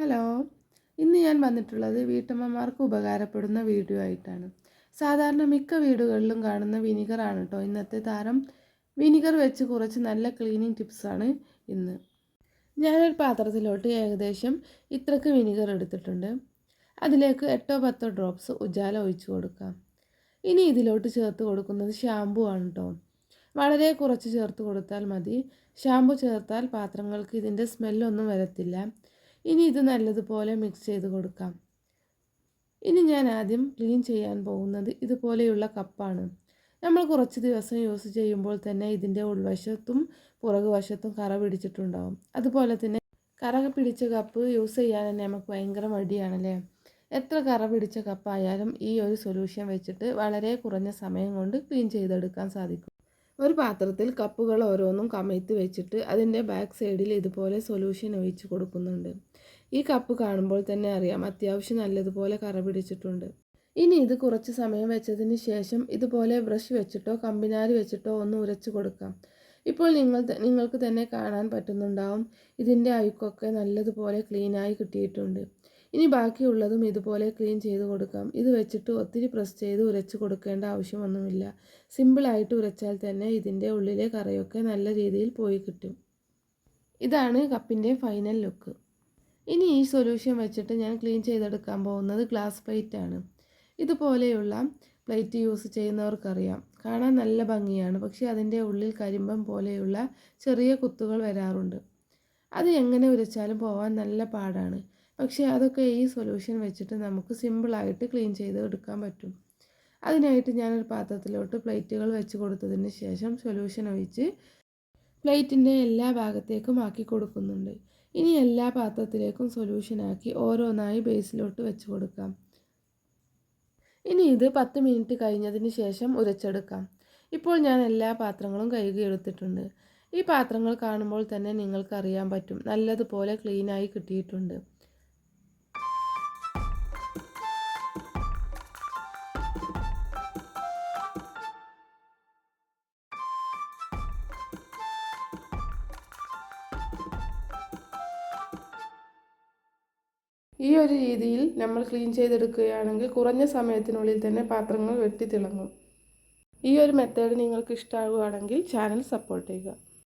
Hello, ഇന്ന് ഞാൻ വന്നിട്ടുള്ളത് വീട്ടമ്മമാർക്ക് ഉപകാരപ്പെടുന്ന വീഡിയോ ആയിട്ടാണ്. സാധാരണ മിക്ക വീടുകളിലും കാണുന്ന വിനിഗറാണ് കേട്ടോ ഇന്നത്തെ താരം. വിനിഗർ വെച്ച് കുറച്ച് നല്ല ക്ലീനിങ് ടിപ്സാണ് ഇന്ന്. ഞാനൊരു പാത്രത്തിലോട്ട് ഏകദേശം ഇത്രക്ക് വിനിഗർ എടുത്തിട്ടുണ്ട്. അതിലേക്ക് 8-10 ഡ്രോപ്സ് ഉജാല ഒഴിച്ച് കൊടുക്കാം. ഇനി ഇതിലോട്ട് ചേർത്ത് കൊടുക്കുന്നത് ഷാമ്പു ആണ് കേട്ടോ. വളരെ കുറച്ച് ചേർത്ത് കൊടുത്താൽ മതി. ഷാമ്പു ചേർത്താൽ പാത്രങ്ങൾക്ക് ഇതിൻ്റെ സ്മെല്ലൊന്നും വരത്തില്ല. ഇനി ഇത് നല്ലതുപോലെ മിക്സ് ചെയ്ത് കൊടുക്കാം. ഇനി ഞാൻ ആദ്യം ക്ലീൻ ചെയ്യാൻ പോകുന്നത് ഇതുപോലെയുള്ള കപ്പാണ്. നമ്മൾ കുറച്ച് ദിവസം യൂസ് ചെയ്യുമ്പോൾ തന്നെ ഇതിൻ്റെ ഉൾവശത്തും പുറകുവശത്തും കറ പിടിച്ചിട്ടുണ്ടാവും. അതുപോലെ തന്നെ കറ പിടിച്ച കപ്പ് യൂസ് ചെയ്യാൻ തന്നെ നമുക്ക് ഭയങ്കര മടിയാണല്ലേ. എത്ര കറ പിടിച്ച കപ്പായാലും ഈ ഒരു സൊല്യൂഷൻ വെച്ചിട്ട് വളരെ കുറഞ്ഞ സമയം കൊണ്ട് ക്ലീൻ ചെയ്തെടുക്കാൻ സാധിക്കും. ഒരു പാത്രത്തിൽ കപ്പുകൾ ഓരോന്നും കമഴ്ത്തി വെച്ചിട്ട് അതിൻ്റെ ബാക്ക് സൈഡിൽ ഇതുപോലെ സൊല്യൂഷൻ ഒഴിച്ച് കൊടുക്കുന്നുണ്ട്. ഈ കപ്പ് കാണുമ്പോൾ തന്നെ അറിയാം അത്യാവശ്യം നല്ലതുപോലെ കറ പിടിച്ചിട്ടുണ്ട്. ഇനി ഇത് കുറച്ച് സമയം വെച്ചതിന് ശേഷം ഇതുപോലെ ബ്രഷ് വെച്ചിട്ടോ കമ്പിനാര് വെച്ചിട്ടോ ഒന്ന് ഉരച്ച് കൊടുക്കാം. ഇപ്പോൾ നിങ്ങൾക്ക് തന്നെ കാണാൻ പറ്റുന്നുണ്ടാവും ഇതിൻ്റെ അഴുക്കൊക്കെ നല്ലതുപോലെ ക്ലീനായി കിട്ടിയിട്ടുണ്ട്. ഇനി ബാക്കിയുള്ളതും ഇതുപോലെ ക്ലീൻ ചെയ്ത് കൊടുക്കാം. ഇത് വെച്ചിട്ട് ഒത്തിരി പ്രസ് ചെയ്ത് ഉരച്ച് കൊടുക്കേണ്ട ആവശ്യമൊന്നുമില്ല. സിമ്പിളായിട്ട് ഉരച്ചാൽ തന്നെ ഇതിൻ്റെ ഉള്ളിലെ കറയൊക്കെ നല്ല രീതിയിൽ പോയി കിട്ടും. ഇതാണ് കപ്പിൻ്റെ ഫൈനൽ ലുക്ക്. ഇനി ഈ സൊല്യൂഷൻ വെച്ചിട്ട് ഞാൻ ക്ലീൻ ചെയ്തെടുക്കാൻ പോകുന്നത് ഗ്ലാസ് പ്ലേറ്റ് ആണ്. ഇതുപോലെയുള്ള പ്ലേറ്റ് യൂസ് ചെയ്യുന്നവർക്കറിയാം കാണാൻ നല്ല ഭംഗിയാണ്, പക്ഷേ അതിൻ്റെ ഉള്ളിൽ കരിമ്പം പോലെയുള്ള ചെറിയ കുത്തുകൾ വരാറുണ്ട്. അത് എങ്ങനെ ഉരച്ചാലും പോവാൻ നല്ല പാടാണ്. പക്ഷേ അതൊക്കെ ഈ സൊല്യൂഷൻ വെച്ചിട്ട് നമുക്ക് സിമ്പിളായിട്ട് ക്ലീൻ ചെയ്ത് എടുക്കാൻ പറ്റും. അതിനായിട്ട് ഞാനൊരു പാത്രത്തിലോട്ട് പ്ലേറ്റുകൾ വെച്ച് കൊടുത്തതിന് ശേഷം സൊല്യൂഷൻ ഒഴിച്ച് പ്ലേറ്റിൻ്റെ എല്ലാ ഭാഗത്തേക്കും ആക്കി കൊടുക്കുന്നുണ്ട്. ഇനി എല്ലാ പാത്രത്തിലേക്കും സൊല്യൂഷനാക്കി ഓരോന്നായി ബേസിലോട്ട് വെച്ച് കൊടുക്കാം. ഇനി ഇത് 10 മിനിറ്റ് കഴിഞ്ഞതിന് ശേഷം ഉരച്ചെടുക്കാം. ഇപ്പോൾ ഞാൻ എല്ലാ പാത്രങ്ങളും കഴുകിയെടുത്തിട്ടുണ്ട്. ഈ പാത്രങ്ങൾ കാണുമ്പോൾ തന്നെ നിങ്ങൾക്കറിയാൻ പറ്റും നല്ലതുപോലെ ക്ലീനായി കിട്ടിയിട്ടുണ്ട്. ഈ ഒരു രീതിയിൽ നമ്മൾ ക്ലീൻ ചെയ്തെടുക്കുകയാണെങ്കിൽ കുറഞ്ഞ സമയത്തിനുള്ളിൽ തന്നെ പാത്രങ്ങൾ വെട്ടിത്തിളങ്ങും. ഈ ഒരു മെത്തേഡ് നിങ്ങൾക്ക് ഇഷ്ടമാവുകയാണെങ്കിൽ ചാനൽ സപ്പോർട്ട് ചെയ്യുക.